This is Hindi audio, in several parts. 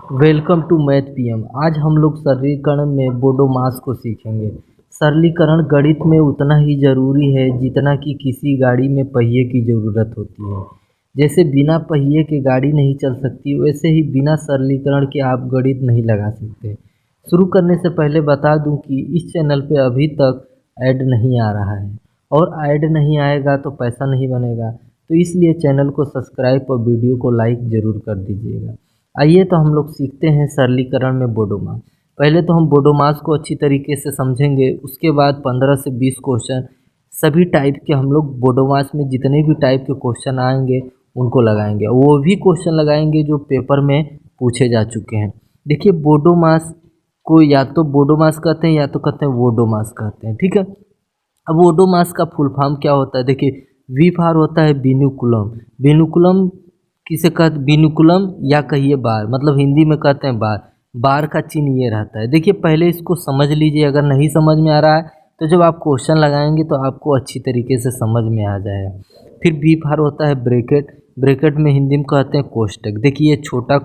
Welcome to math PM. आज हम लोग सरलीकरण में बोडोमास को सीखेंगे। सरलीकरण गणित में उतना ही ज़रूरी है जितना कि किसी गाड़ी में पहिए की ज़रूरत होती है। जैसे बिना पहिए के गाड़ी नहीं चल सकती, वैसे ही बिना सरलीकरण के आप गणित नहीं लगा सकते। शुरू करने से पहले बता दूं कि इस चैनल पे अभी तक ऐड नहीं आ रहा है, और ऐड नहीं आएगा तो पैसा नहीं बनेगा। तो इसलिए चैनल को सब्सक्राइब और वीडियो को लाइक ज़रूर कर दीजिएगा। आइए तो हम लोग सीखते हैं सरलीकरण में बोडोमास। पहले तो हम बोडोमास को अच्छी तरीके से समझेंगे, उसके बाद 15 से 20 क्वेश्चन सभी टाइप के हम लोग बोडोमास में जितने भी टाइप के क्वेश्चन आएंगे उनको लगाएंगे। वो भी क्वेश्चन लगाएंगे जो पेपर में पूछे जा चुके हैं। देखिए, बोडोमास को या तो बोडोमास कहते हैं या तो कहते हैं वोडोमास कहते हैं, ठीक है। अब ओडोमास का फुल फॉर्म क्या होता है? देखिए, वी फॉर होता है विनुकुलम। विनुकुलम किसे कहते? विनुकुलम या कहिए बार, मतलब हिंदी में कहते हैं बार। बार का चिन्ह ये रहता है। देखिए, पहले इसको समझ लीजिए, अगर नहीं समझ में आ रहा है तो जब आप क्वेश्चन लगाएंगे तो आपको अच्छी तरीके से समझ में आ जाएगा। फिर बी फॉर होता है ब्रैकेट। ब्रैकेट में हिंदी में कहते हैं कोष्टक। देखिए, ये छोटा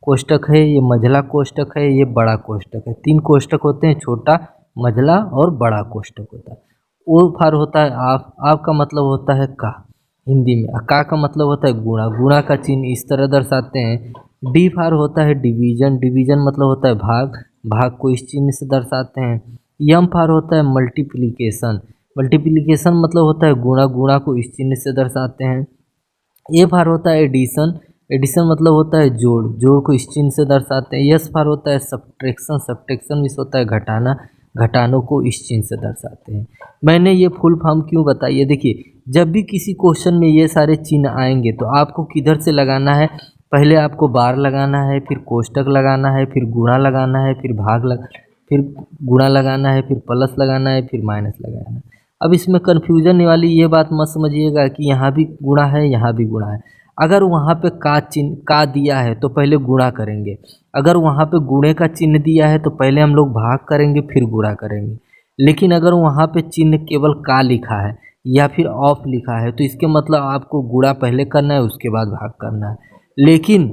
कोष्टक है, ये मझला कोष्टक है, ये बड़ा कोष्टक है। 3 कोष्टक होते हैं, छोटा, मझला और बड़ा कोष्टक होता है। ओ फॉर होता है आप का मतलब होता है का हिंदी में। का मतलब होता है गुणा। गुणा का चिन्ह इस तरह दर्शाते हैं। डी फॉर होता है डिवीजन। डिवीजन मतलब होता है भाग। भाग को इस चिन्ह से दर्शाते हैं। यम फॉर होता है मल्टीप्लिकेशन। मल्टीप्लिकेशन मतलब होता है गुणा। गुणा को इस चिन्ह से दर्शाते हैं। ए फॉर होता है एडिशन। एडिशन मतलब होता है जोड़। जोड़ को इस चिन्ह से दर्शाते हैं। यस फॉर होता है सब्ट्रैक्शन। सब्ट्रैक्शन भी होता है घटाना। घटानों को इस चिन्ह से दर्शाते हैं। मैंने ये फुल फॉर्म क्यों बताई है? देखिए, जब भी किसी क्वेश्चन में ये सारे चिन्ह आएंगे तो आपको किधर से लगाना है? पहले आपको बार लगाना है, फिर कोष्टक लगाना है, फिर गुणा लगाना है, फिर फिर गुणा लगाना है, फिर प्लस लगाना है, फिर माइनस लगाना है। अब इसमें कन्फ्यूजन वाली ये बात मत समझिएगा कि यहाँ भी गुणा है, यहाँ भी गुणा है। अगर वहाँ पे का चिन्ह का दिया है तो पहले गुणा करेंगे। अगर वहाँ पे गुणे का चिन्ह दिया है तो पहले हम लोग भाग करेंगे, फिर गुणा करेंगे। लेकिन अगर वहाँ पे चिन्ह केवल का लिखा है या फिर ऑफ लिखा है तो इसके मतलब आपको गुणा पहले करना है, उसके बाद भाग करना है। लेकिन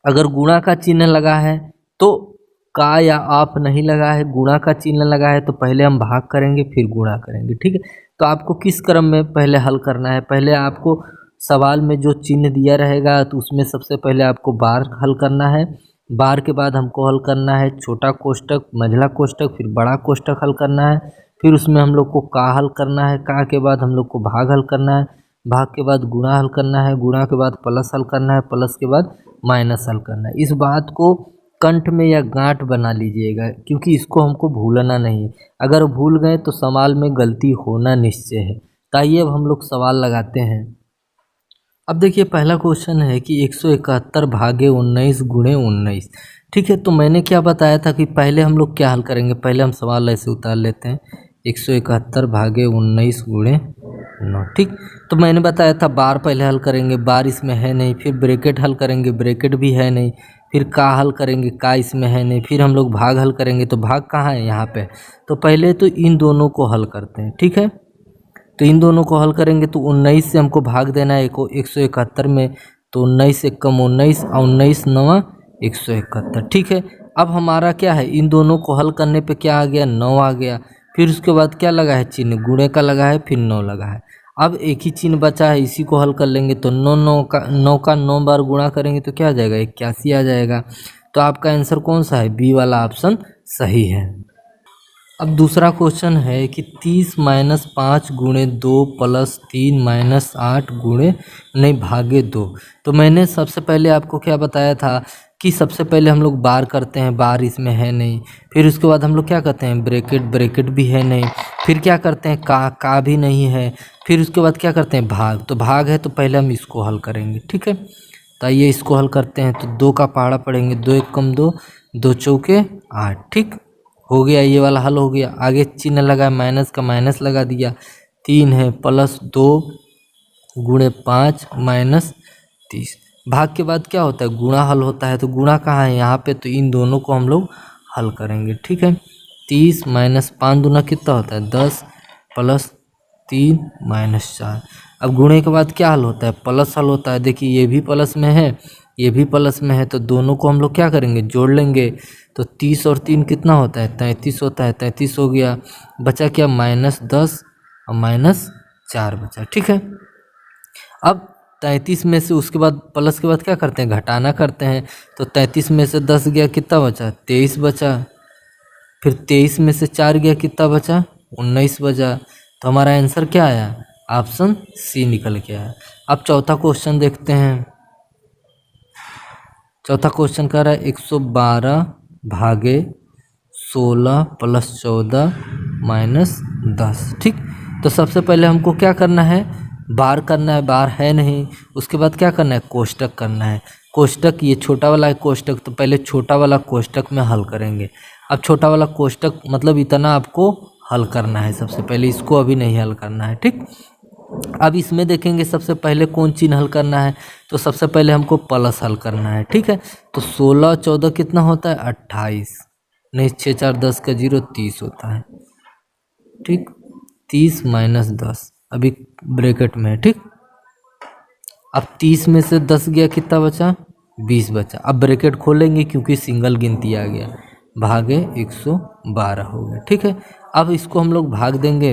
अगर गुणा का चिन्ह लगा है तो का या ऑफ नहीं लगा है, गुणा का चिन्ह लगा है तो पहले हम भाग करेंगे, फिर गुणा करेंगे, ठीक है। तो आपको किस क्रम में पहले हल करना है? पहले आपको सवाल में जो चिन्ह दिया रहेगा तो उसमें सबसे पहले आपको बार हल करना है। बार के बाद हमको हल करना है छोटा कोष्टक, मझला कोष्टक, फिर बड़ा कोष्टक हल करना है। फिर उसमें हम लोग को का हल करना है। का के बाद हम लोग को भाग हल करना है। भाग के बाद गुणा हल करना है। गुणा के बाद प्लस हल करना है। प्लस के बाद माइनस हल करना है। इस बात को कंठ में या गांठ बना लीजिएगा, क्योंकि इसको हमको भूलना नहीं है। अगर भूल गए तो सवाल में गलती होना निश्चय है। तो आइए अब हम लोग सवाल लगाते हैं। अब देखिए, पहला क्वेश्चन है कि 171 भागे 19 गुणे 19, ठीक है। तो मैंने क्या बताया था कि पहले हम लोग क्या हल करेंगे? पहले हम सवाल ऐसे उतार लेते हैं, 171 भागे 19 गुणे 9, ठीक। तो मैंने बताया था बार पहले हल करेंगे, बार इसमें है नहीं। फिर ब्रैकेट हल करेंगे, ब्रैकेट भी है नहीं। फिर का हल करेंगे, का इसमें है नहीं। फिर हम लोग भाग हल करेंगे, तो भाग कहाँ है? यहाँ पे। तो पहले तो इन दोनों को हल करते हैं, ठीक है। तो इन दोनों को हल करेंगे तो 19 से हमको भाग देना है 171 में। तो 19 से कम 19 और 19 नवा 171, ठीक है। अब हमारा क्या है? इन दोनों को हल करने पे क्या आ गया? 9 आ गया। फिर उसके बाद क्या लगा है? चिन्ह गुणे का लगा है, फिर 9 लगा है। अब एक ही चिन्ह बचा है, इसी को हल कर लेंगे। तो 9 का 9 बार गुणा करेंगे तो क्या आ जाएगा? 81 आ जाएगा। तो आपका आंसर कौन सा है? बी वाला ऑप्शन सही है। अब दूसरा क्वेश्चन है कि 30 माइनस 5 गुणे 2 प्लस 3 माइनस 8 गुणे नहीं भागे 2। तो मैंने सबसे पहले आपको क्या बताया था कि सबसे पहले हम लोग बार करते हैं, बार इसमें है नहीं। फिर उसके बाद हम लोग क्या करते हैं? ब्रैकेट, ब्रैकेट भी है नहीं। फिर क्या करते हैं? का भी नहीं है। फिर उसके बाद क्या करते हैं? भाग। तो भाग है तो पहले हम इसको हल करेंगे, ठीक है। तो आइए इसको हल करते हैं। तो 2 का पहाड़ा पड़ेंगे, 2 एक कम 2, 2 चौके 8, ठीक हो गया। ये वाला हल हो गया। आगे चिन्ह लगा, माइनस का माइनस लगा दिया। 3 है प्लस 2 गुणे 5 माइनस 30। भाग के बाद क्या होता है? गुणा हल होता है। तो गुणा कहाँ है? यहाँ पे। तो इन दोनों को हम लोग हल करेंगे, ठीक है। 30 माइनस 5 दूना कितना होता है? 10 प्लस 3 माइनस 4। अब गुणे के बाद क्या हल होता है? प्लस हल होता है। देखिए, ये भी प्लस में है, ये भी प्लस में है, तो दोनों को हम लोग क्या करेंगे, जोड़ लेंगे। तो 30 और 3 कितना होता है, 33 होता है। 33 हो गया, बचा क्या, -10 और -4 बचा। ठीक है, अब 33 में से उसके बाद प्लस के बाद क्या करते हैं, घटाना करते हैं। तो 33 में से 10 गया, कितना बचा, 23 बचा। फिर 23 में से 4 गया, कितना बचा, 19 बचा। तो हमारा आंसर क्या आया, ऑप्शन सी निकल के आया। अब चौथा क्वेश्चन देखते हैं। चौथा क्वेश्चन कह रहा है 112 भागे 16 + 14 - 10। ठीक, तो सबसे पहले हमको क्या करना है, बार करना है, बार है नहीं। उसके बाद क्या करना है, कोष्टक करना है। कोष्टक, ये छोटा वाला है कोष्टक, तो पहले छोटा वाला कोष्टक में हल करेंगे। अब छोटा वाला कोष्टक मतलब इतना आपको हल करना है सबसे पहले, इसको अभी नहीं हल करना है। ठीक, अब इसमें देखेंगे सबसे पहले कौन चिन्ह हल करना है, तो सबसे पहले हमको प्लस हल करना है। ठीक है, तो 16 14 कितना होता है, 28, नहीं 6 4 10 का 0, 30 होता है। ठीक, 30 - 10 अभी ब्रैकेट में है। ठीक, अब 30 में से 10 गया, कितना बचा, 20 बचा। अब ब्रैकेट खोलेंगे क्योंकि सिंगल गिनती आ गया, भागे 112 हो गया। ठीक है, अब इसको हम लोग भाग देंगे।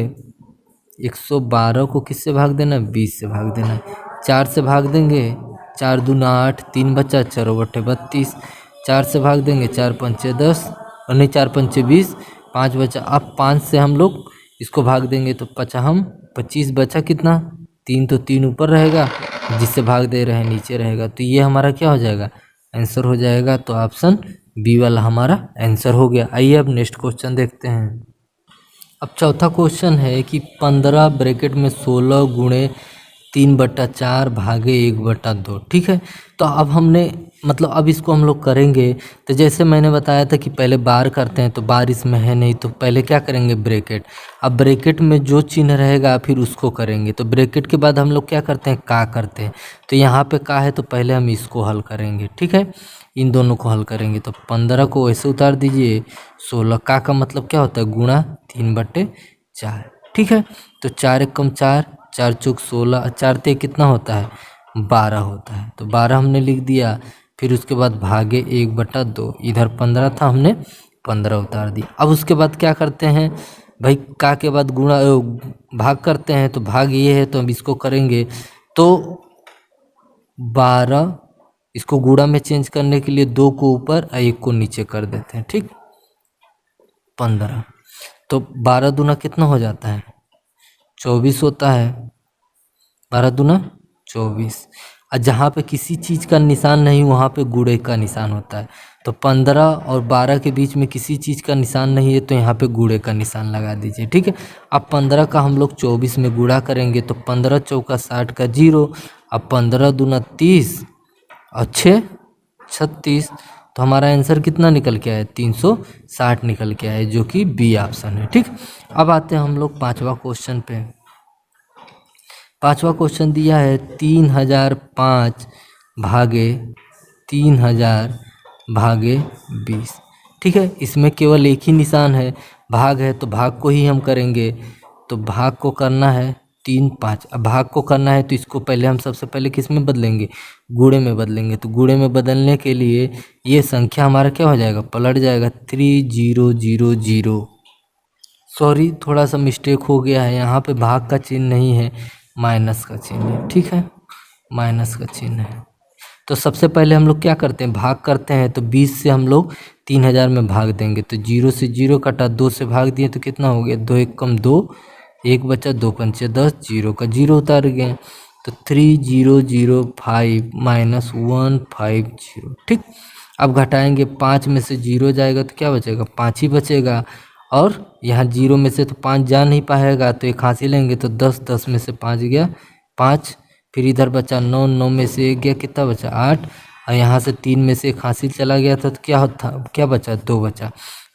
112 को किससे भाग देना है, 20 से भाग देना है। 4 से भाग देंगे, 4 दूना 8, 3 बचा, 4 बटे 32। 4 से भाग देंगे, 4 पंचे 10, और नहीं 4 पंचे 20, 5 बचा। अब 5 से हम लोग इसको भाग देंगे तो 25 बचा, कितना, 3, तो 3 ऊपर रहेगा, जिससे भाग दे रहे हैं नीचे रहेगा। तो ये हमारा क्या हो जाएगा, आंसर हो जाएगा। तो ऑप्शन बी वाला हमारा आंसर हो गया। आइए अब नेक्स्ट क्वेश्चन देखते हैं। अब चौथा क्वेश्चन है कि 15 ब्रैकेट में 16 गुणे 3/4 भागे 1/2। ठीक है, तो अब हमने मतलब अब इसको हम लोग करेंगे। तो जैसे मैंने बताया था कि पहले बार करते हैं, तो बार इसमें है नहीं, तो पहले क्या करेंगे, ब्रैकेट। अब ब्रैकेट में जो चिन्ह रहेगा फिर उसको करेंगे। तो ब्रैकेट के बाद हम लोग क्या करते हैं, का करते हैं। तो यहाँ पे का है, तो पहले हम इसको हल करेंगे। ठीक है, इन दोनों को हल करेंगे। तो 15 को ऐसे उतार दीजिए, 16 का मतलब क्या होता है, गुणा 3/4। ठीक है, तो 4 एकम 4, 4 चौक 16, 4 ते कितना होता है, 12 होता है। तो 12 हमने लिख दिया। फिर उसके बाद भागे 1/2, इधर 15 था, हमने 15 उतार दिया। अब उसके बाद क्या करते हैं भाई, का के बाद गुणा भाग करते हैं। तो भाग ये है, तो हम इसको करेंगे। तो 12, इसको गुणा में चेंज करने के लिए 2 को ऊपर और 1 को नीचे कर देते हैं। ठीक, 15, तो 12 दूना कितना हो जाता है, 24 होता है। 12 दूना 24, और जहाँ पे किसी चीज़ का निशान नहीं वहाँ पे गुणे का निशान होता है। तो 15 और 12 के बीच में किसी चीज़ का निशान नहीं है, तो यहाँ पे गुणे का निशान लगा दीजिए। ठीक है, अब 15 का हम लोग 24 में गुणा करेंगे, तो 15 चौका 60 का 0। अब 15 दूना 30 और 6 36, तो हमारा आंसर कितना निकल के आया, 360 निकल के आया, जो कि बी ऑप्शन है। ठीक, अब आते हैं हम लोग पांचवा क्वेश्चन पे। पांचवा क्वेश्चन दिया है 3005 भागे 3000 भागे 20। ठीक है, इसमें केवल एक ही निशान है, भाग है, तो भाग को ही हम करेंगे। तो भाग को करना है 3 5। अब भाग को करना है तो इसको पहले हम सबसे पहले किस में बदलेंगे, गुणे में बदलेंगे। तो गुणे में बदलने के लिए ये संख्या हमारा क्या हो जाएगा, पलट जाएगा 3000। सॉरी, थोड़ा सा मिस्टेक हो गया है, यहाँ पे भाग का चिन्ह नहीं है, माइनस का चिन्ह है। ठीक है, माइनस का चिन्ह है। तो सबसे पहले हम लोग क्या करते हैं, भाग करते हैं। तो 20 से हम लोग 3000 में भाग देंगे। तो 0 से 0 कटा, 2 से भाग दिए तो कितना हो गया, 2 एकम 2, 1 बचा, 2 पंचे 10, 0 का 0 उतार गए। तो 3005 - 150। ठीक, अब घटाएंगे, 5 में से 0 जाएगा तो क्या बचेगा, 5 ही बचेगा। और यहाँ 0 में से तो 5 जा नहीं पाएगा, तो एक हासिल लेंगे। तो 10 10 में से 5 गया 5, फिर इधर बचा 9 9 में से 1 गया, कितना बचा 8, और यहाँ से 3 में से एक हासिल चला गया था, तो क्या बचा, 2 बचा।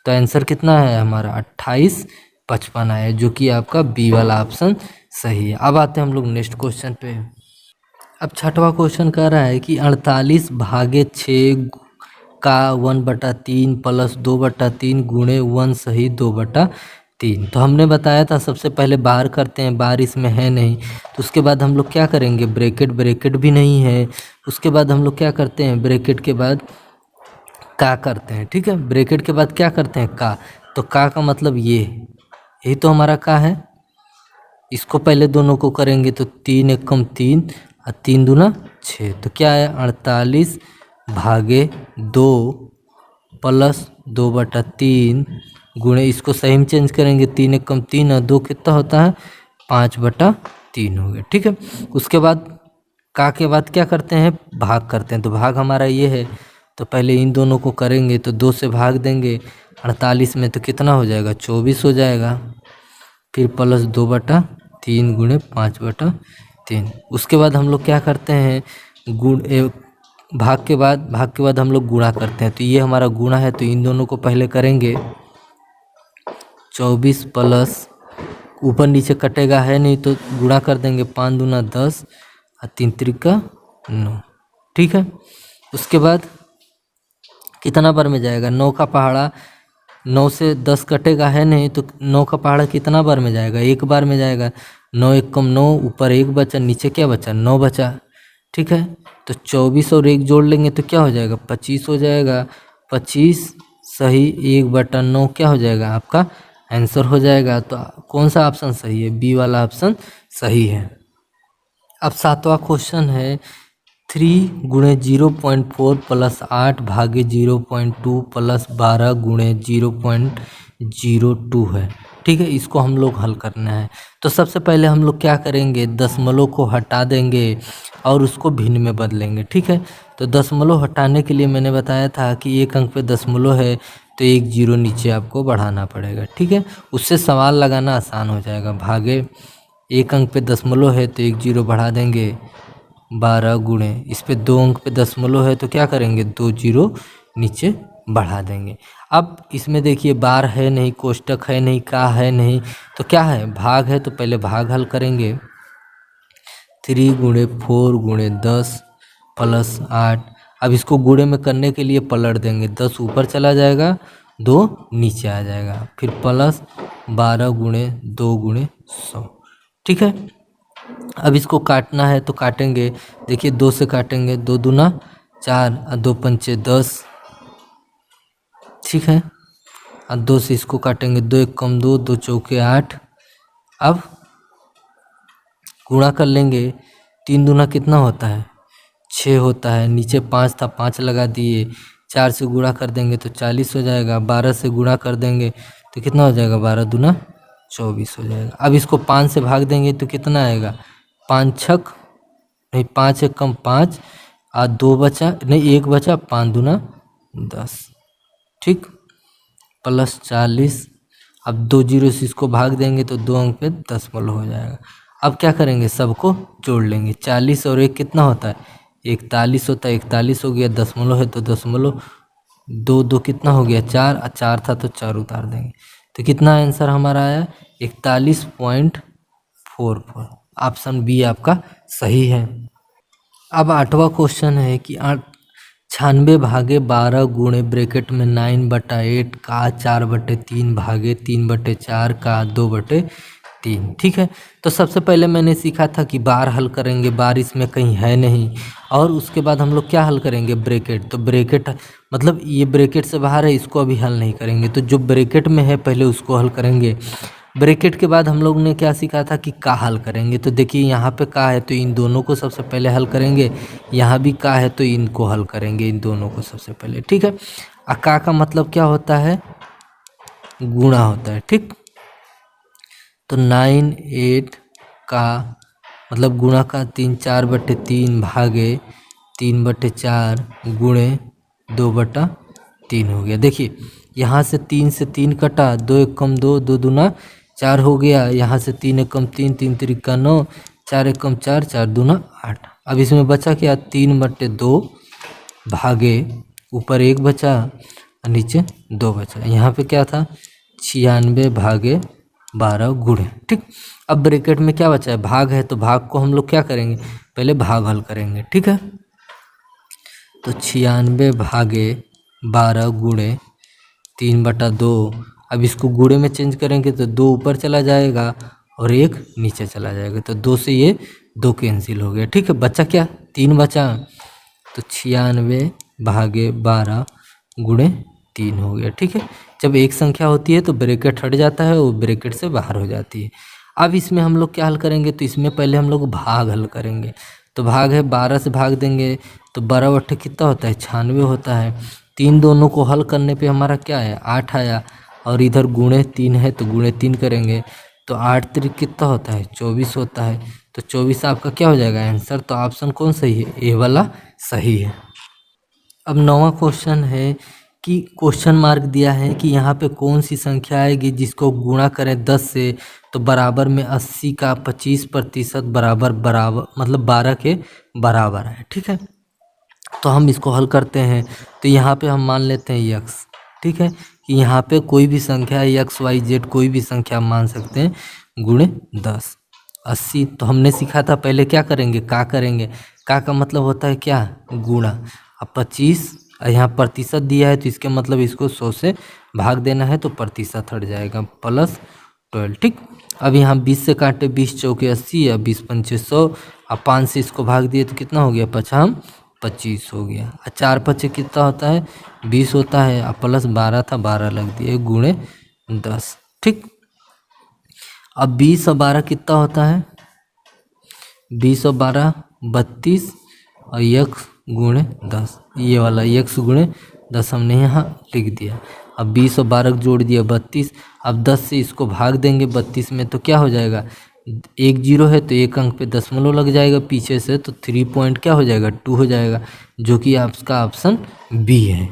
तो आंसर कितना है हमारा, 2855 आया, जो कि आपका बी वाला ऑप्शन सही है। अब आते हैं हम लोग नेक्स्ट क्वेश्चन पे। अब छठवा क्वेश्चन कह रहा है कि 48 भागे 6 का 1/3 प्लस 2/3 गुणे 1 सही 2/3। 3। तो हमने बताया था सबसे पहले बार करते हैं, बार इसमें है नहीं, तो उसके बाद हम लोग क्या करेंगे, ब्रैकेट, ब्रैकेट भी नहीं है, उसके बाद हम लोग क्या करते हैं, ब्रैकेट के बाद का करते हैं। ठीक है, ब्रैकेट के बाद क्या करते हैं, का। तो का मतलब यही तो हमारा का है। इसको पहले दोनों को करेंगे तो 3 एकम 3 और 3 दूना 6, तो क्या है 48 भागे 2 प्लस 2/3 गुणे, इसको सही में चेंज करेंगे, 3 एकम 3 और 2 कितना होता है 5/3 हो गया। ठीक है, उसके बाद का के बाद क्या करते हैं, भाग करते हैं। तो भाग हमारा ये है, तो पहले इन दोनों को करेंगे तो 2 से भाग देंगे, 48 में तो कितना हो जाएगा 24 हो जाएगा, फिर प्लस 2/3 गुणे 5/3। उसके बाद हम लोग क्या करते हैं, भाग के बाद हम लोग गुणा करते हैं। तो ये हमारा गुणा है, तो इन दोनों को पहले करेंगे, 24 प्लस ऊपर नीचे कटेगा है नहीं तो गुणा कर देंगे, 5 दूना 10 और 3 त्रिका 9। ठीक है, उसके बाद कितना बार में जाएगा, 9 का पहाड़ा, 9 से 10 कटेगा है नहीं तो 9 का पहाड़ा कितना बार में जाएगा, एक बार में जाएगा। 9 एकम 9, ऊपर 1 बचा, नीचे क्या बचा 9 बचा। ठीक है, तो 24 और 1 जोड़ लेंगे तो क्या हो जाएगा 25 हो जाएगा। 25 सही 1/9 क्या हो जाएगा, आपका आंसर हो जाएगा। तो कौन सा ऑप्शन सही है, बी वाला ऑप्शन सही है। अब 7वां क्वेश्चन है, 3 गुणे 0.4 प्लस 8 भागे 0.2 प्लस 12 गुणे 0.02 है। ठीक है, इसको हम लोग हल करना है। तो सबसे पहले हम लोग क्या करेंगे, दशमलव को हटा देंगे और उसको भिन्न में बदलेंगे। ठीक है, तो दशमलव हटाने के लिए मैंने बताया था कि एक अंक पे दशमलव है तो 1 0 नीचे आपको बढ़ाना पड़ेगा। ठीक है, उससे सवाल लगाना आसान हो जाएगा। भागे एक अंक पे दशमलव है तो 1 0 बढ़ा देंगे, 12 गुणे, इस पे 2 अंक पे दशमलव है तो क्या करेंगे 2 0 नीचे बढ़ा देंगे। अब इसमें देखिए बार है नहीं, कोष्टक है नहीं, का है नहीं, तो क्या है भाग है, तो पहले भाग हल करेंगे। 3 गुणे 4 गुणे 10 प्लस 8। अब इसको गुणे में करने के लिए पलट देंगे, 10 ऊपर चला जाएगा, 2 नीचे आ जाएगा, फिर प्लस 12 गुणे 2 गुणे 100। ठीक है, अब इसको काटना है तो काटेंगे, देखिए 2 से काटेंगे, 2 दूना 4 और 2 पंचे 10। ठीक है, और 2 से इसको काटेंगे, 2 एकम 2, 2 चौके 8। अब गुणा कर लेंगे, 3 दूना कितना होता है 6 होता है, नीचे 5 था 5 लगा दिए, 4 से गुणा कर देंगे तो 40 हो जाएगा, 12 से गुणा कर देंगे तो कितना हो जाएगा 12 दूना 24 हो जाएगा। अब इसको 5 से भाग देंगे तो कितना आएगा, 5 छक नहीं, 5 एकम 5 और 2 बचा नहीं 1 बचा, 5 दूना 10। ठीक, प्लस 40। अब 2 0 से इसको भाग देंगे तो 2 अंक पे दशमलव हो जाएगा। अब क्या करेंगे, सबको जोड़ लेंगे, 40 और 1 कितना होता है 41 होता है, 41 हो गया, दशमलव है तो दशमलव, 2 2 कितना हो गया 4 और 4 था तो 4 उतार देंगे, तो कितना आंसर हमारा आया 41.44। ऑप्शन बी आपका सही है। अब 8वां क्वेश्चन है कि 96 भागे 12 गुणे ब्रैकेट में 9/8 का 4/3 भागे 3/4 का 2/3। ठीक है, तो सबसे पहले मैंने सीखा था कि बार हल करेंगे, बार इसमें कहीं है नहीं, और उसके बाद हम लोग क्या हल करेंगे ब्रैकेट। तो ब्रैकेट मतलब ये ब्रैकेट से बाहर है, इसको अभी हल नहीं करेंगे, तो जो ब्रैकेट में है पहले उसको हल करेंगे। ब्रैकेट के बाद हम लोग ने क्या सीखा था कि का हल करेंगे। तो देखिए यहाँ पे का है तो इन दोनों को सबसे पहले हल करेंगे, यहाँ भी का है तो इनको हल करेंगे, इन दोनों को सबसे पहले। ठीक है, का मतलब क्या होता है, गुणा होता है। ठीक, तो 9 8 का मतलब गुणा का 3 4/3 भागे 3/4 गुणे 2/3 हो गया। देखिए यहाँ से 3 से 3 कटा, 2 एकम 2, 2 दूना 4 हो गया, यहाँ से 3 एकम 3, 3 त्रिका 9, 4 एकम 4, 4 दूना 8। अब इसमें बचा क्या 3/2 भागे ऊपर 1 बचा और नीचे 2 बचा। यहाँ पे क्या था 96 भागे 12 गुणे। ठीक, अब ब्रैकेट में क्या बचा है भाग है, तो भाग को हम लोग क्या करेंगे पहले भाग हल करेंगे। ठीक है, तो 96 भागे 12 गुणे 3/2 अब इसको गुणे में चेंज करेंगे तो 2 ऊपर चला जाएगा और 1 नीचे चला जाएगा, तो 2 से ये 2 कैंसिल हो गया। ठीक है, बचा क्या, 3 बचा, तो 96 भागे 12 गुणे 3 हो गया। ठीक है, जब एक संख्या होती है तो ब्रैकेट हट जाता है, वो ब्रैकेट से बाहर हो जाती है। अब इसमें हम लोग क्या हल करेंगे, तो इसमें पहले हम लोग भाग हल करेंगे। तो भाग है 12 से भाग देंगे तो 12 बट्टे कितना होता है, 96 होता है। 3 दोनों को हल करने पे हमारा क्या है, 8 आया, और इधर गुणे 3 है तो गुणे 3 करेंगे तो 8 त्रिक कितना होता है, 24 होता है। तो 24 आपका क्या हो जाएगा आंसर, तो ऑप्शन कौन सही है, ए वाला सही है। अब 9वां क्वेश्चन है कि क्वेश्चन मार्क दिया है कि यहाँ पे कौन सी संख्या आएगी जिसको गुणा करें 10 से तो बराबर में 80 का 25% बराबर मतलब 12 के बराबर है। ठीक है, तो हम इसको हल करते हैं। तो यहाँ पे हम मान लेते हैं x, ठीक है, कि यहाँ पे कोई भी संख्या x y z कोई भी संख्या मान सकते हैं, गुणे 10 80। तो हमने सीखा था पहले क्या करेंगे, का करेंगे, का मतलब होता है क्या, गुणा। अब 25 यहाँ प्रतिशत दिया है तो इसके मतलब इसको 100 से भाग देना है तो प्रतिशत हट जाएगा, प्लस 12। ठीक, अब यहाँ 20 से काटे 20 चौके 80 या 20 पंचे 100, अब 5 से इसको भाग दिए तो कितना हो गया, 25 हो गया। 4 पचे कितना होता है, 20 होता है, अब प्लस 12 था 12 लग दिए, गुणे 10। ठीक, अब 20 और 12 कितना होता है, 20 और 12 32 और x गुणे 10, ये वाला x गुणे 10 हमने यहाँ लिख दिया। अब 20 और 12 जोड़ दिया 32, अब 10 से इसको भाग देंगे 32 में तो क्या हो जाएगा, 1 0 है तो 1 अंक पे दशमलव लग जाएगा पीछे से, तो 3 पॉइंट क्या हो जाएगा, 2 हो जाएगा, जो कि आपका ऑप्शन बी है।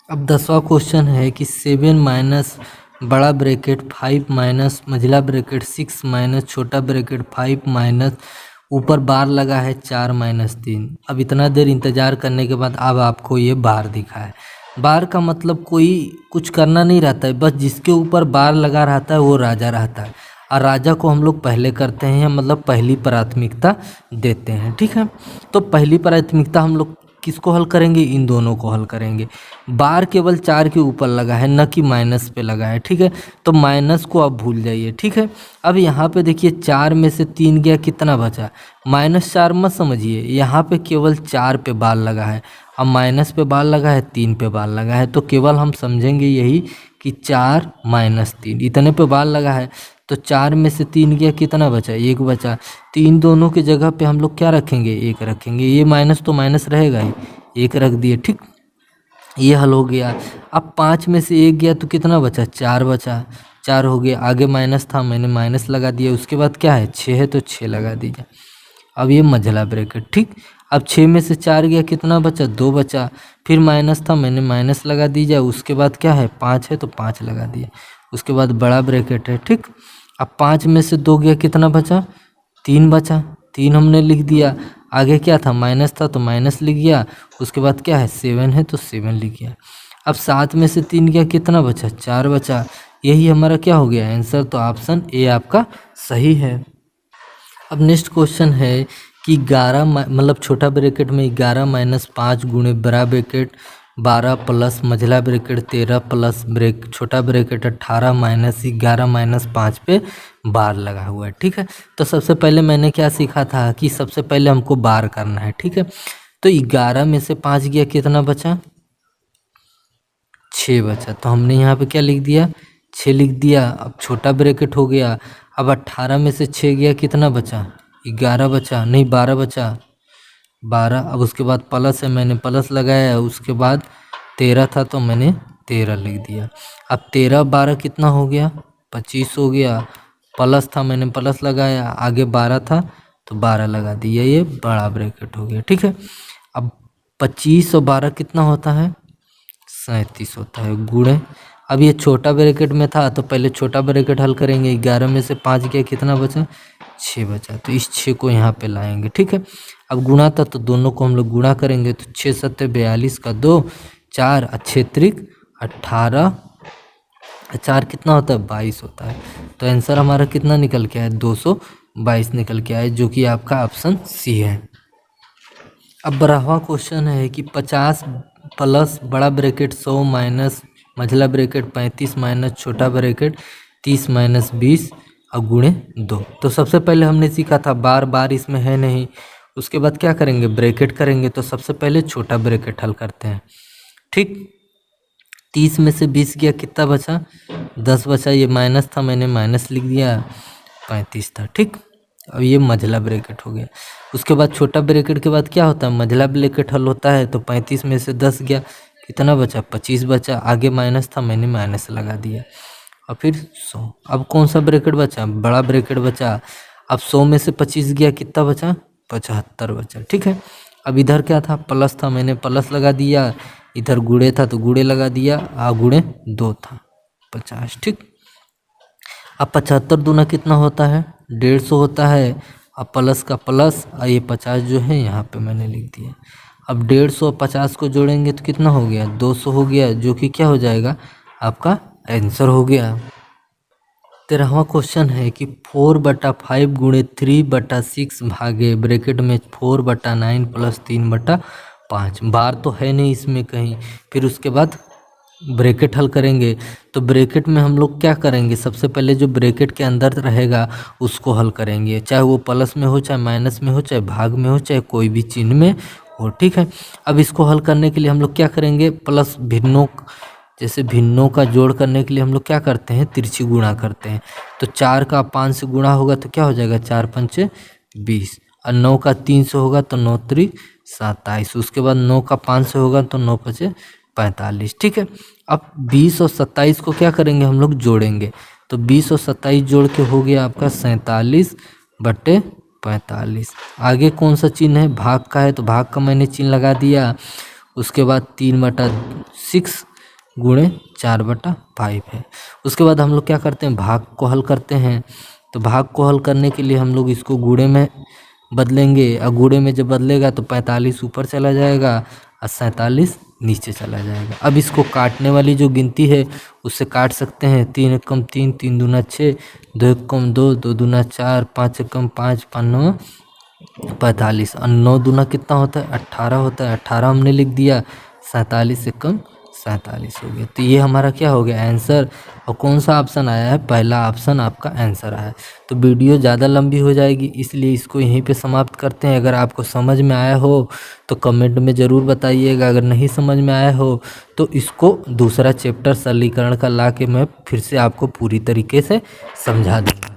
अब 10वां क्वेश्चन है कि 7 माइनस बड़ा ब्रैकेट 5 माइनस मझला ब्रैकेट 6 माइनस छोटा ब्रैकेट 5 माइनस ऊपर बार लगा है 4 माइनस 3। अब इतना देर इंतज़ार करने के बाद अब आपको ये बार दिखा है। बार का मतलब कोई कुछ करना नहीं रहता है, बस जिसके ऊपर बार लगा रहता है वो राजा रहता है, और राजा को हम लोग पहले करते हैं, मतलब पहली प्राथमिकता देते हैं। ठीक है, तो पहली प्राथमिकता हम लोग किसको हल करेंगे, इन दोनों को हल करेंगे। बार केवल 4 के ऊपर लगा है, न कि माइनस पे लगा है। ठीक है, तो माइनस को आप भूल जाइए। ठीक है, अब यहाँ पे देखिए 4 में से 3 गया, कितना बचा, -4 मत समझिए, यहाँ पे केवल 4 पे बार लगा है, अब माइनस पे बार लगा है, 3 पे बार लगा है, तो केवल हम समझेंगे यही कि 4 माइनस 3 इतने पे बार लगा है। तो 4 में से 3 गया, कितना बचा, 1 बचा। तो इन दोनों की जगह पे हम लोग क्या रखेंगे, 1 रखेंगे, ये माइनस तो माइनस रहेगा ही, 1 रख दिए। ठीक, ये हल हो गया। अब 5 में से 1 गया तो कितना बचा, 4 बचा, 4 हो गया, आगे माइनस था मैंने माइनस लगा दिया, उसके बाद क्या है 6 है तो 6 लगा दीजिए। अब ये मझला ब्रैकेट। ठीक, अब 6 में से 4 गया, कितना बचा, 2 बचा, फिर माइनस था मैंने माइनस लगा दीजिए, उसके बाद क्या है 5 है तो 5 लगा दिया, उसके बाद बड़ा ब्रैकेट है। ठीक, अब 5 में से 2 गया, कितना बचा, 3 बचा, 3 हमने लिख दिया, आगे क्या था माइनस था तो माइनस लिख गया, उसके बाद क्या है 7 है तो 7 लिख गया। अब 7 में से 3 गया, कितना बचा, 4 बचा, यही हमारा क्या हो गया आंसर, तो ऑप्शन ए आपका सही है। अब नेक्स्ट क्वेश्चन है कि 11 मतलब छोटा ब्रैकेट में 11 माइनस 5 गुणे बड़ा ब्रैकेट 12 प्लस मझला ब्रैकेट 13 प्लस छोटा ब्रैकेट 18 माइनस 11 माइनस 5 पे बार लगा हुआ है। ठीक है, तो सबसे पहले मैंने क्या सीखा था कि सबसे पहले हमको बार करना है। ठीक है, तो 11 में से 5 गया, कितना बचा, 6 बचा, तो हमने यहाँ पे क्या लिख दिया, 6 लिख दिया। अब छोटा ब्रैकेट हो गया, अब 18 में से 6 गया, कितना बचा, 11 बचा, नहीं 12 बचा, 12। अब उसके बाद प्लस है, मैंने प्लस लगाया, उसके बाद 13 था तो मैंने 13 लिख दिया। अब 13 12 कितना हो गया, 25 हो गया, प्लस था मैंने प्लस लगाया, आगे 12 था तो 12 लगा दिया, ये बड़ा ब्रैकेट हो गया। ठीक है, अब 25 और 12 कितना होता है, 37 होता है, गुणे। अब ये छोटा ब्रैकेट में था तो पहले छोटा ब्रैकेट हल करेंगे, 11 में से 5 गया, कितना बचा, 6 बचा, तो इस 6 को यहाँ पे लाएंगे। ठीक है, अब गुणा था तो दोनों को हम लोग गुणा करेंगे, तो 6 7 42 का 2 4 अच्छे त्रिक 18, 4 कितना होता है, 22 होता है। तो आंसर हमारा कितना निकल के आया, 222 निकल के आया, जो कि आपका ऑप्शन सी है। अब 12वां क्वेश्चन है कि 50 प्लस बड़ा ब्रैकेट 100 माइनस मंझला ब्रैकेट 35 माइनस छोटा ब्रैकेट 30 माइनस 20 और गुणे 2। तो सबसे पहले हमने सीखा था बार बार इसमें है नहीं, उसके बाद क्या करेंगे ब्रैकेट करेंगे। तो सबसे पहले छोटा ब्रैकेट हल करते हैं। ठीक, 30 में से 20 गया, कितना बचा 10 बचा, ये माइनस था मैंने माइनस लिख दिया, 35 था। ठीक, अब ये मंझला ब्रैकेट हो गया। उसके बाद छोटा ब्रैकेट के बाद क्या होता है मंझला ब्रैकेट हल होता है। तो 35 में से 10 गया, कितना बचा 25 बचा, आगे माइनस था मैंने माइनस लगा दिया, और फिर 100। अब कौन सा ब्रैकेट बचा बड़ा ब्रैकेट बचा। अब 100 में से 25 गया, कितना बचा 75 बचा। ठीक है, अब इधर क्या था प्लस था मैंने प्लस लगा दिया, इधर गुणे था तो गुणे लगा दिया, गुणे 2 था 50। ठीक, अब 75 दूना कितना होता है 150 होता है, अब प्लस का प्लस, और ये 50 जो है यहाँ पे मैंने लिख दिया। अब 150 और 50 को जोड़ेंगे तो कितना हो गया 200 हो गया, जो कि क्या हो जाएगा आपका आंसर हो गया। 13वां क्वेश्चन है कि 4/5 गुणे 3/6 भागे ब्रैकेट में 4/9 प्लस 3/5। बार तो है नहीं इसमें कहीं। फिर उसके बाद ब्रैकेट हल करेंगे। तो ब्रैकेट में हम लोग क्या करेंगे, सबसे पहले जो ब्रैकेट के अंदर रहेगा उसको हल करेंगे, चाहे वो प्लस में हो चाहे माइनस में हो चाहे भाग में हो चाहे कोई भी चिन्ह में हो। ठीक है, अब इसको हल करने के लिए हम लोग क्या करेंगे, प्लस भिन्नों, जैसे भिन्नों का जोड़ करने के लिए हम लोग क्या करते हैं तिरछी गुणा करते हैं। तो 4 का 5 से गुणा होगा तो क्या हो जाएगा 4 पंचे 20, और 9 का 3 से होगा तो 9 त्रिक 27। उसके बाद 9 का 5 से होगा तो 9 पचे 45। ठीक है, अब 20 और 27 को क्या करेंगे हम लोग जोड़ेंगे। तो 20 और 27 जोड़ के हो गया आपका 47/45। आगे कौन सा चिन्ह है भाग का है, तो भाग का मैंने चिन्ह लगा दिया। उसके बाद 3/6 गुणे 4/5 है। उसके बाद हम लोग क्या करते हैं भाग को हल करते हैं। तो भाग को हल करने के लिए हम लोग इसको गुणे में बदलेंगे, और गुणे में जब बदलेगा तो 45 ऊपर चला जाएगा और 47 नीचे चला जाएगा। अब इसको काटने वाली जो गिनती है उससे काट सकते हैं। 3 एकम 3, 3 दूना 6, 2 एकम 2, 2 दूना 4, 5 एकम 5, 5 9 45, और 9 दूना कितना होता है 18 होता है, 18 हमने लिख दिया, 47 एकम 47 हो गया। तो ये हमारा क्या हो गया आंसर। और कौन सा ऑप्शन आया है पहला ऑप्शन आपका आंसर आया है। तो वीडियो ज़्यादा लंबी हो जाएगी इसलिए इसको यहीं पे समाप्त करते हैं। अगर आपको समझ में आया हो तो कमेंट में ज़रूर बताइएगा, अगर नहीं समझ में आया हो तो इसको दूसरा चैप्टर सरलीकरण का ला के मैं फिर से आपको पूरी तरीके से समझा दूँगा।